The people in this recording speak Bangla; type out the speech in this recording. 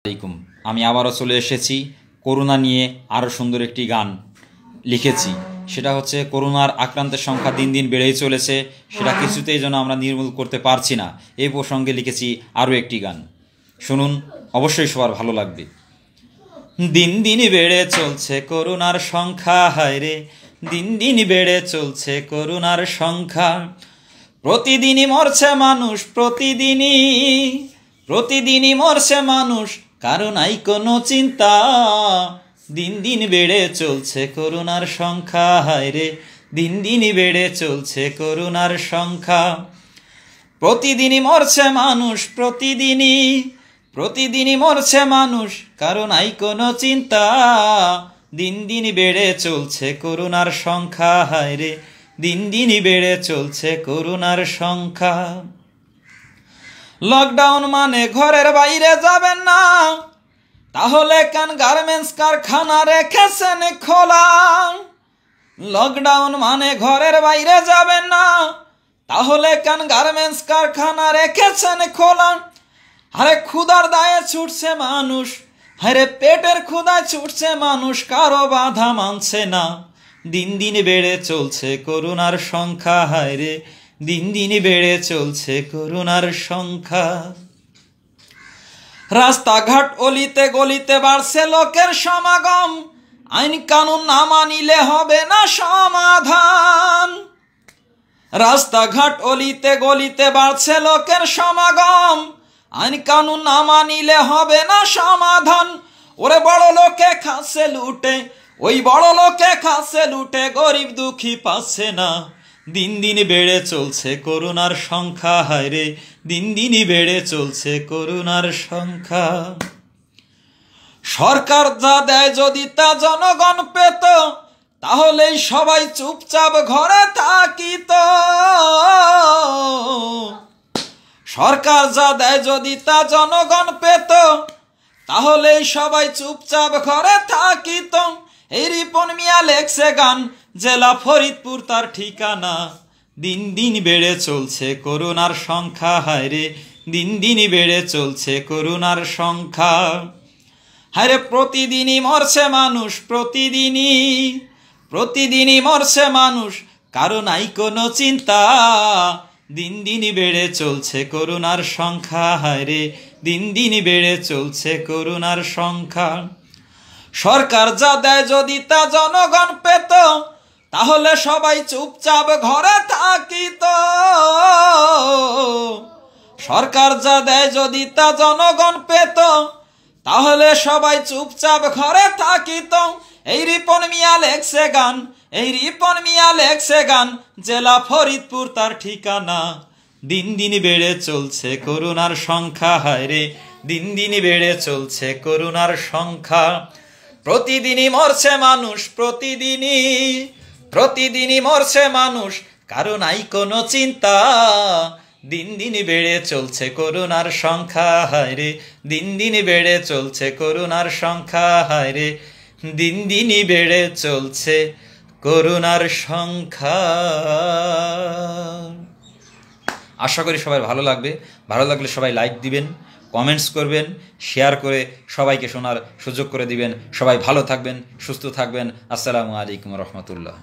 আলাইকুম। আমি আবারও চলে এসেছি করোনা নিয়ে আরও সুন্দর একটি গান লিখেছি। সেটা হচ্ছে করোনার আক্রান্তের সংখ্যা দিন দিন বেড়েই চলেছে, সেটা কিছুতেই যেন আমরা নির্মূল করতে পারছি না। এই প্রসঙ্গে লিখেছি আরও একটি গান, শুনুন, অবশ্যই সবার ভালো লাগবে। দিন দিন বেড়ে চলছে করোনার সংখ্যা, হায়রে দিন দিন বেড়ে চলছে করোনার সংখ্যা। প্রতিদিনই মরছে মানুষ, প্রতিদিনই মরছে মানুষ, কারণ নাই কোনো চিন্তা। দিন দিন বেড়ে চলছে করোনার সংখ্যা, হায়রে দিন দিনই বেড়ে চলছে করোনার সংখ্যা। প্রতিদিনই মরছে মানুষ, প্রতিদিনই মরছে মানুষ, কারণ নাই কোনো চিন্তা। দিন দিন বেড়ে চলছে করোনার সংখ্যা, হায়রে দিন দিনই বেড়ে চলছে করোনার সংখ্যা। লকডাউন মানে ঘরের বাইরে যাবেন না, তাহলে কেন গার্মেন্টস কারখানা রেখেছেন খোলা? লকডাউন মানে ঘরের বাইরে যাবেন না, তাহলে কেন গার্মেন্টস কারখানা রেখেছেন খোলা? আরে ক্ষুধার দায়ে ছুটছে মানুষ, আরে পেটের ক্ষুধায় ছুটছে মানুষ, কারো বাধা মানছে না। দিন দিন বেড়ে চলছে করোনার সংখ্যা, হায়রে দিন দিন বেড়ে চলছে করোনার সংখ্যা। রাস্তাঘাট অলিতে গলিতে বাড়ছে লোকের সমাগম, আইন কানুন না মানিলে হবে না সমাধান। রাস্তাঘাট অলিতে গলিতে বাড়ছে লোকের সমাগম, আইন কানুন না মানিলে হবে না সমাধান। ওরে বড় লোকে খাচ্ছে লুটে, ওই বড় লোকে খাচ্ছে লুটে, গরিব দুঃখী পাচ্ছে না। দিন দিন বেড়ে চলছে করোনার সংখ্যা, হায়রে দিন দিনই বেড়ে চলছে করোনার সংখ্যা। সরকার যা দেয় যদি তা জনগণ পেত, তাহলেই সবাই চুপচাপ ঘরে থাকিত। সরকার যা দেয় যদি তা জনগণ পেত, তাহলেই সবাই চুপচাপ ঘরে থাকিত। এই রিপন মিয়া লেখছে গান, জেলা ফরিদপুর তার ঠিকানা। দিন দিন বেড়ে চলছে করোনার সংখ্যা, হায়রে দিন দিনই বেড়ে চলছে করোনার সংখ্যা। হায়রে প্রতিদিনই মরছে মানুষ, প্রতিদিনই মরছে মানুষ, কারণ নাই কোনো চিন্তা। দিন দিনই বেড়ে চলছে করোনার সংখ্যা, হায়রে দিন দিনই বেড়ে চলছে করোনার সংখ্যা। সরকার যা দেয় যদি তা জনগণ পেত, তাহলে সবাই চুপচাপ ঘরে থাকিত। সরকার যা দেয় যদি তা জনগণ পেত, তাহলে সবাই চুপচাপ ঘরে থাকিত। এই রিপন মিয়া লেখছে গান, এই রিপন মিয়া লেখছে গান, জেলা ফরিদপুর তার ঠিকানা। দিন দিন বেড়ে চলছে করোনার সংখ্যা, হায়রে দিন দিনই বেড়ে চলছে করোনার সংখ্যা। প্রতিদিনই মরছে মানুষ, প্রতিদিনই মরছে মানুষ, কারণ নাই কোনো চিন্তা। দিন দিন বেড়ে চলছে করোনার সংখ্যা, হায়রে দিন দিন বেড়ে চলছে করোনার সংখ্যা, হায়রে দিন দিনই বেড়ে চলছে করোনার সংখ্যা। আশা করি সবাই ভালো লাগবে। ভালো লাগলে সবাই লাইক দিবেন, কমেন্টস করবেন, শেয়ার করে সবাইকে শোনার সুযোগ করে দিবেন। সবাই ভালো থাকবেন, সুস্থ থাকবেন। আসসালামু আলাইকুম রহমতুল্লাহ।